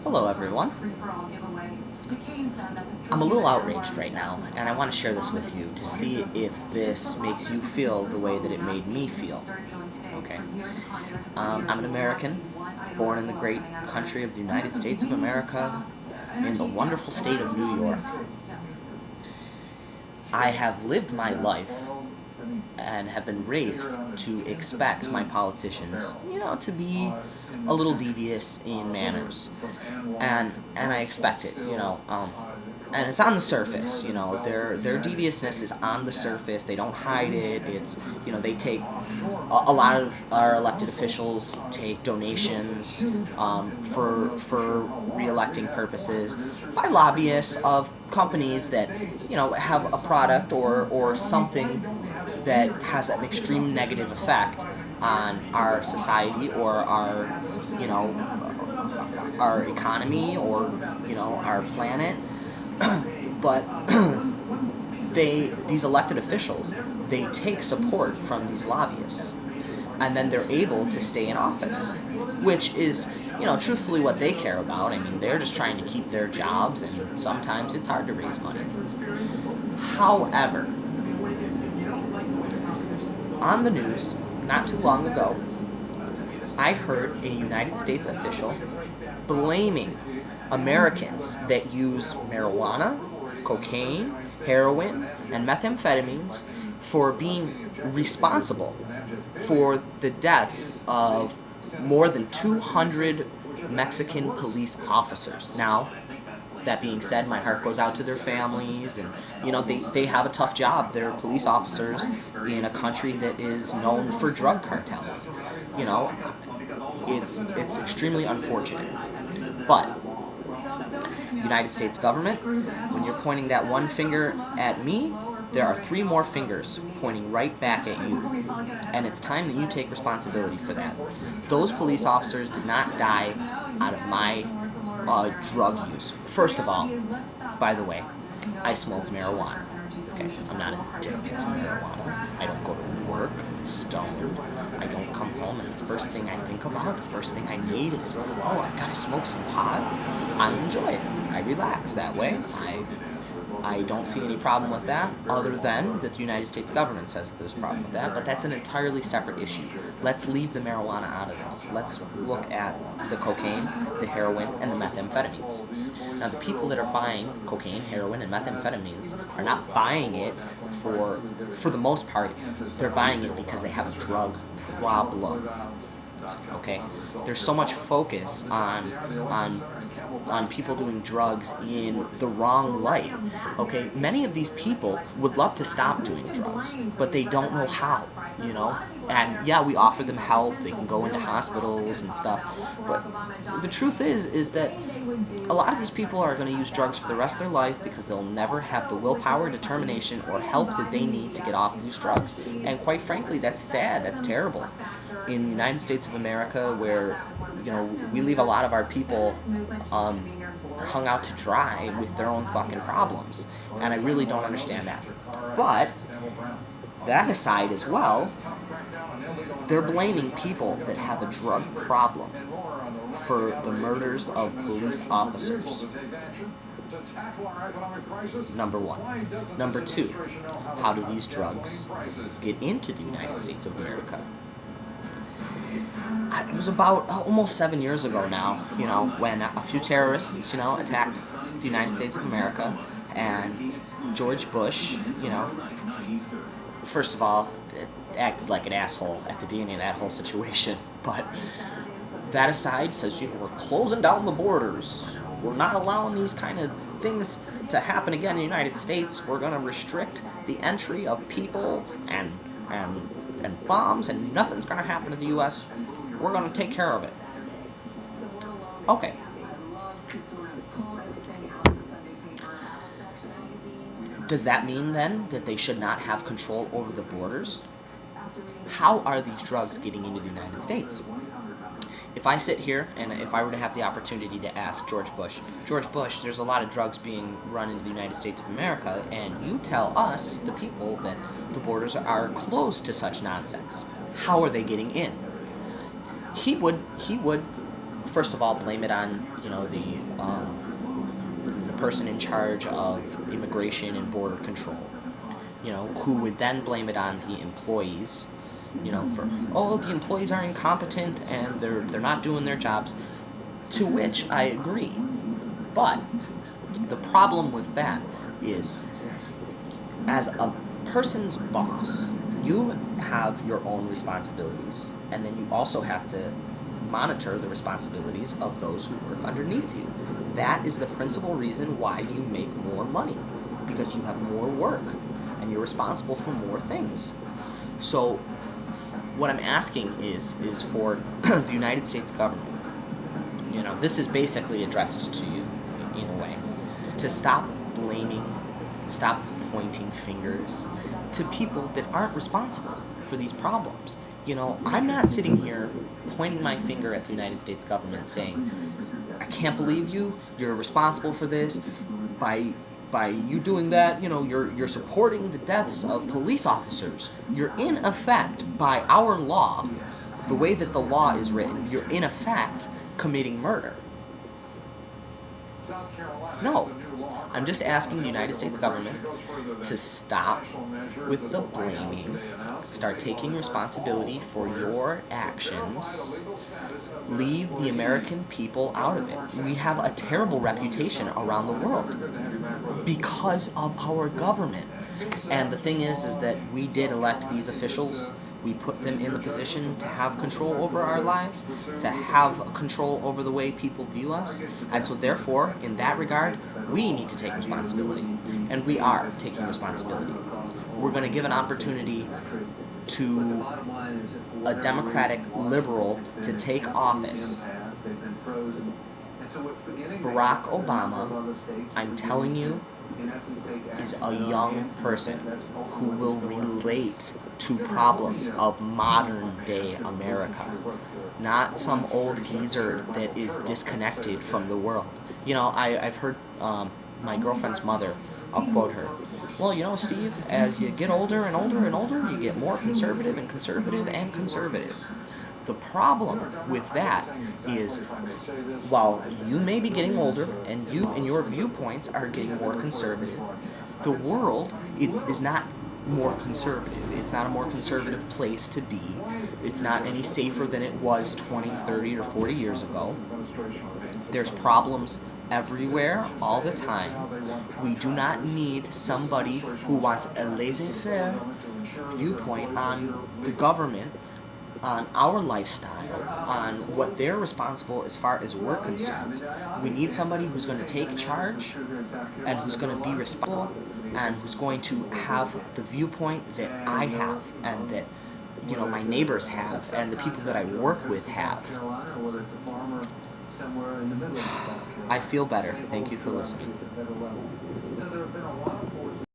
Hello, everyone. I'm a little outraged right now, and I want to share this with you to see if this makes you feel the way that it made me feel. Okay? I'm an American, born in the great country of the United States of America, in the wonderful state of New York. I have lived my life and have been raised to expect my politicians, to be a little devious in manners, and I expect it, and it's on the surface, their deviousness is on the surface. They don't hide it. It's, they take a lot of our elected officials take donations for re-electing purposes by lobbyists of companies that have a product or something that has an extreme negative effect on our society or our our economy or our planet. But these elected officials, they take support from these lobbyists, and then they're able to stay in office, which is truthfully what they care about. I mean, they're just trying to keep their jobs, and sometimes it's hard to raise money. However, on the news not too long ago, I heard a United States official blaming Americans that use marijuana, cocaine, heroin, and methamphetamines for being responsible for the deaths of more than 200 Mexican police officers. Now, that being said, my heart goes out to their families, and they have a tough job. They're police officers in a country that is known for drug cartels. It's extremely unfortunate. But United States government, when you're pointing that one finger at me, there are 3 more fingers pointing right back at you. And it's time that you take responsibility for that. Those police officers did not die out of my drug use. First of all, by the way, I smoke marijuana. Okay, I'm not addicted to marijuana. I don't go to work stoned. I don't come home and the first thing I think about, the first thing I need is, I've got to smoke some pot. I enjoy it. I relax that way. I don't see any problem with that, other than that the United States government says that there's a problem with that, but that's an entirely separate issue. Let's leave the marijuana out of this. Let's look at the cocaine, the heroin, and the methamphetamines. Now, the people that are buying cocaine, heroin, and methamphetamines are not buying it for the most part, they're buying it because they have a drug problem. Okay? There's so much focus on people doing drugs in the wrong light. Okay, many of these people would love to stop doing drugs, but they don't know how, And yeah, we offer them help. They can go into hospitals and stuff. But the truth is that a lot of these people are going to use drugs for the rest of their life because they'll never have the willpower, determination, or help that they need to get off these drugs. And quite frankly, that's sad. That's terrible. In the United States of America, where we leave a lot of our people hung out to dry with their own fucking problems, and I really don't understand that. But that aside as well, they're blaming people that have a drug problem for the murders of police officers. Number 1. Number 2, how do these drugs get into the United States of America? It was about almost 7 years ago now, when a few terrorists, attacked the United States of America, and George Bush, first of all, acted like an asshole at the beginning of that whole situation. But that aside, says, we're closing down the borders. We're not allowing these kind of things to happen again in the United States. We're going to restrict the entry of people and bombs, and nothing's going to happen to the U.S. We're going to take care of it. Okay. Does that mean then that they should not have control over the borders? How are these drugs getting into the United States? If I sit here and if I were to have the opportunity to ask George Bush, there's a lot of drugs being run into the United States of America, and you tell us, the people, that the borders are closed to such nonsense. How are they getting in? He would first of all blame it on the person in charge of immigration and border control, who would then blame it on the employees, for, oh, the employees are incompetent and they're not doing their jobs, to which I agree. But the problem with that is, as a person's boss, you have your own responsibilities, and then you also have to monitor the responsibilities of those who work underneath you. That is the principal reason why you make more money, because you have more work and you're responsible for more things. So what I'm asking is for the United States government, this is basically addressed to you in a way, to stop blaming, stop pointing fingers to people that aren't responsible for these problems. I'm not sitting here pointing my finger at the United States government saying, I can't believe you're responsible for this. By you doing that, you're supporting the deaths of police officers. You're in effect, by our law, the way that the law is written, you're in effect committing murder. No, I'm just asking the United States government to stop with the blaming, start taking responsibility for your actions, leave the American people out of it. We have a terrible reputation around the world because of our government. And the thing is that we did elect these officials. We put them in the position to have control over our lives, to have control over the way people view us. And so therefore, in that regard, we need to take responsibility. And we are taking responsibility. We're going to give an opportunity to a Democratic liberal to take office. Barack Obama, I'm telling you, is a young person who will relate to problems of modern day America, not some old geezer that is disconnected from the world. I've heard my girlfriend's mother, I'll quote her, well, Steve, as you get older and older and older, you get more conservative and conservative and conservative. The problem with that is, while you may be getting older and you and your viewpoints are getting more conservative, the world is not more conservative. It's not a more conservative place to be. It's not any safer than it was 20, 30, or 40 years ago. There's problems everywhere, all the time. We do not need somebody who wants a laissez-faire viewpoint on the government, on our lifestyle, on what they're responsible as far as we're concerned. We need somebody who's going to take charge and who's going to be responsible and who's going to have the viewpoint that I have and that my neighbors have and the people that I work with have. I feel better. Thank you for listening.